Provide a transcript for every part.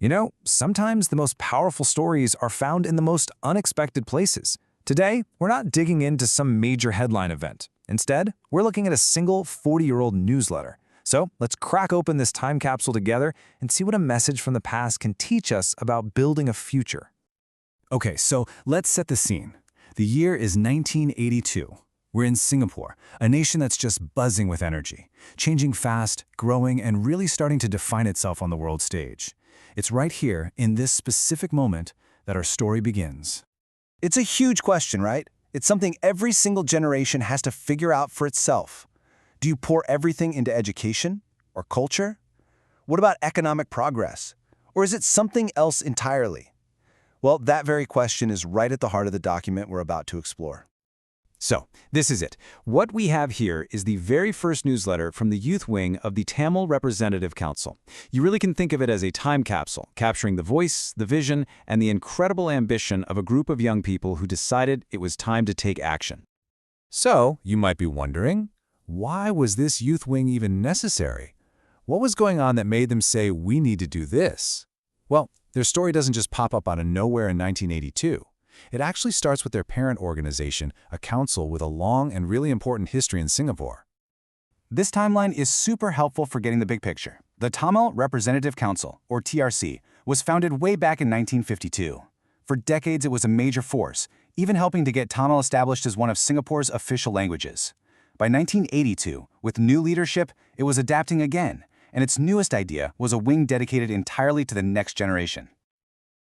You know, sometimes the most powerful stories are found in the most unexpected places. Today, we're not digging into some major headline event. Instead, we're looking at a single 40-year-old newsletter. So let's crack open this time capsule together and see what a message from the past can teach us about building a future. Okay, so let's set the scene. The year is 1982. We're in Singapore, a nation that's just buzzing with energy, changing fast, growing, and really starting to define itself on the world stage. It's right here, in this specific moment, that our story begins. It's a huge question, right? It's something every single generation has to figure out for itself. Do you pour everything into education or culture? What about economic progress? Or is it something else entirely? Well, that very question is right at the heart of the document we're about to explore. So, this is it. What we have here is the very first newsletter from the youth wing of the Tamil Representative Council. You really can think of it as a time capsule, capturing the voice, the vision, and the incredible ambition of a group of young people who decided it was time to take action. So, you might be wondering, why was this youth wing even necessary? What was going on that made them say, we need to do this? Well, their story doesn't just pop up out of nowhere in 1982. It actually starts with their parent organization, a council with a long and really important history in Singapore. This timeline is super helpful for getting the big picture. The Tamil Representative Council, or TRC, was founded way back in 1952. For decades, it was a major force, even helping to get Tamil established as one of Singapore's official languages. By 1982, with new leadership, it was adapting again, and its newest idea was a wing dedicated entirely to the next generation.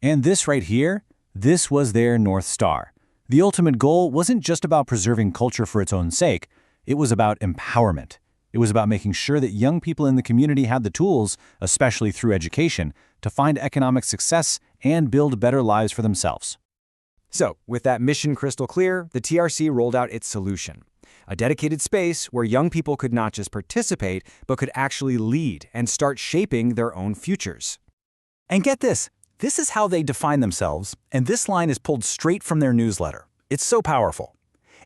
And this right here, this was their North Star. The ultimate goal wasn't just about preserving culture for its own sake, it was about empowerment. It was about making sure that young people in the community had the tools, especially through education, to find economic success and build better lives for themselves. So, with that mission crystal clear, the TRC rolled out its solution. A dedicated space where young people could not just participate, but could actually lead and start shaping their own futures. And get this. This is how they define themselves, and this line is pulled straight from their newsletter. It's so powerful.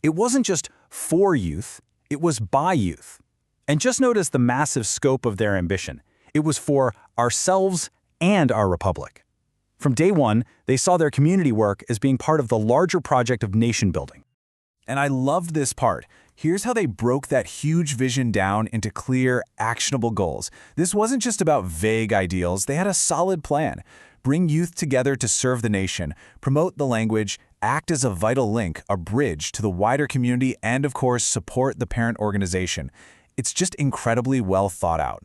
It wasn't just for youth, it was by youth. And just notice the massive scope of their ambition. It was for ourselves and our republic. From day one, they saw their community work as being part of the larger project of nation building. And I loved this part. Here's how they broke that huge vision down into clear, actionable goals. This wasn't just about vague ideals, they had a solid plan. Bring youth together to serve the nation, promote the language, act as a vital link, a bridge to the wider community, and of course, support the parent organization. It's just incredibly well thought out.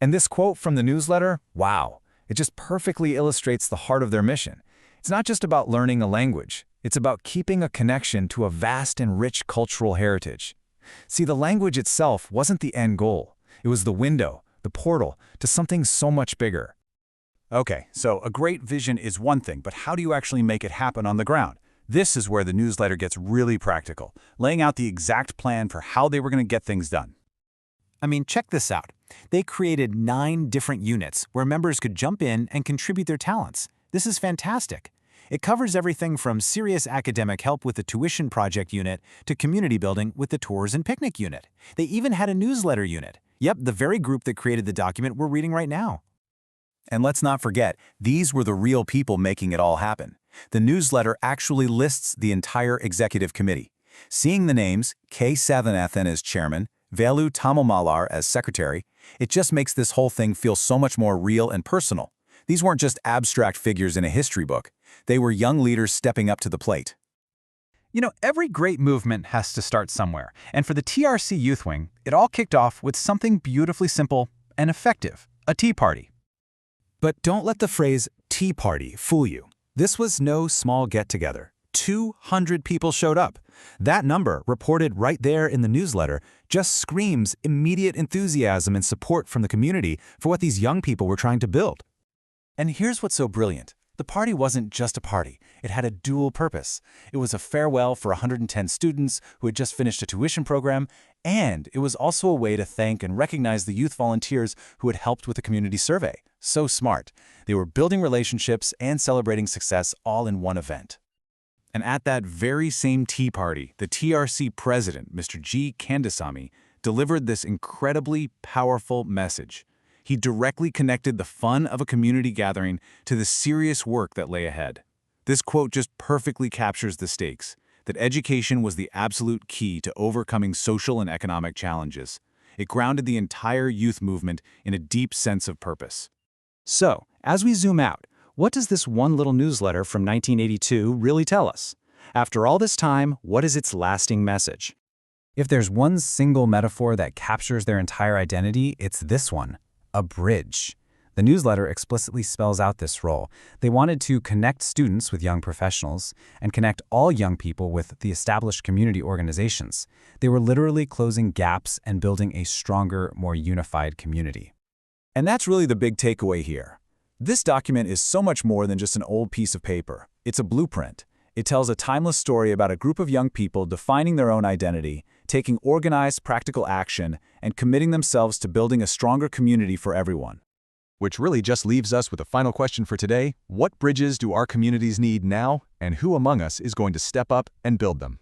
And this quote from the newsletter, wow, it just perfectly illustrates the heart of their mission. It's not just about learning a language. It's about keeping a connection to a vast and rich cultural heritage. See, the language itself wasn't the end goal. It was the window, the portal, to something so much bigger. Okay, so a great vision is one thing, but how do you actually make it happen on the ground? This is where the newsletter gets really practical, laying out the exact plan for how they were going to get things done. I mean, check this out. They created 9 different units where members could jump in and contribute their talents. This is fantastic. It covers everything from serious academic help with the tuition project unit to community building with the tours and picnic unit. They even had a newsletter unit. Yep, the very group that created the document we're reading right now. And let's not forget, these were the real people making it all happen. The newsletter actually lists the entire executive committee. Seeing the names, K. Sathanathan as chairman, Velu Tamilmalar as secretary, it just makes this whole thing feel so much more real and personal. These weren't just abstract figures in a history book. They were young leaders stepping up to the plate. You know, every great movement has to start somewhere, and for the TRC Youth Wing, it all kicked off with something beautifully simple and effective, a tea party. But don't let the phrase tea party fool you. This was no small get-together. 200 people showed up. That number, reported right there in the newsletter, just screams immediate enthusiasm and support from the community for what these young people were trying to build. And here's what's so brilliant. The party wasn't just a party. It had a dual purpose. It was a farewell for 110 students who had just finished a tuition program, and it was also a way to thank and recognize the youth volunteers who had helped with the community survey. So smart. They were building relationships and celebrating success all in one event. And at that very same tea party, the TRC president, Mr. G. Kandasamy, delivered this incredibly powerful message. He directly connected the fun of a community gathering to the serious work that lay ahead. This quote just perfectly captures the stakes, that education was the absolute key to overcoming social and economic challenges. It grounded the entire youth movement in a deep sense of purpose. So, as we zoom out, what does this one little newsletter from 1982 really tell us? After all this time, what is its lasting message? If there's one single metaphor that captures their entire identity, it's this one: a bridge. The newsletter explicitly spells out this role. They wanted to connect students with young professionals and connect all young people with the established community organizations. They were literally closing gaps and building a stronger, more unified community. And that's really the big takeaway here. This document is so much more than just an old piece of paper. It's a blueprint. It tells a timeless story about a group of young people defining their own identity, taking organized, practical action, and committing themselves to building a stronger community for everyone. Which really just leaves us with a final question for today. What bridges do our communities need now, and who among us is going to step up and build them?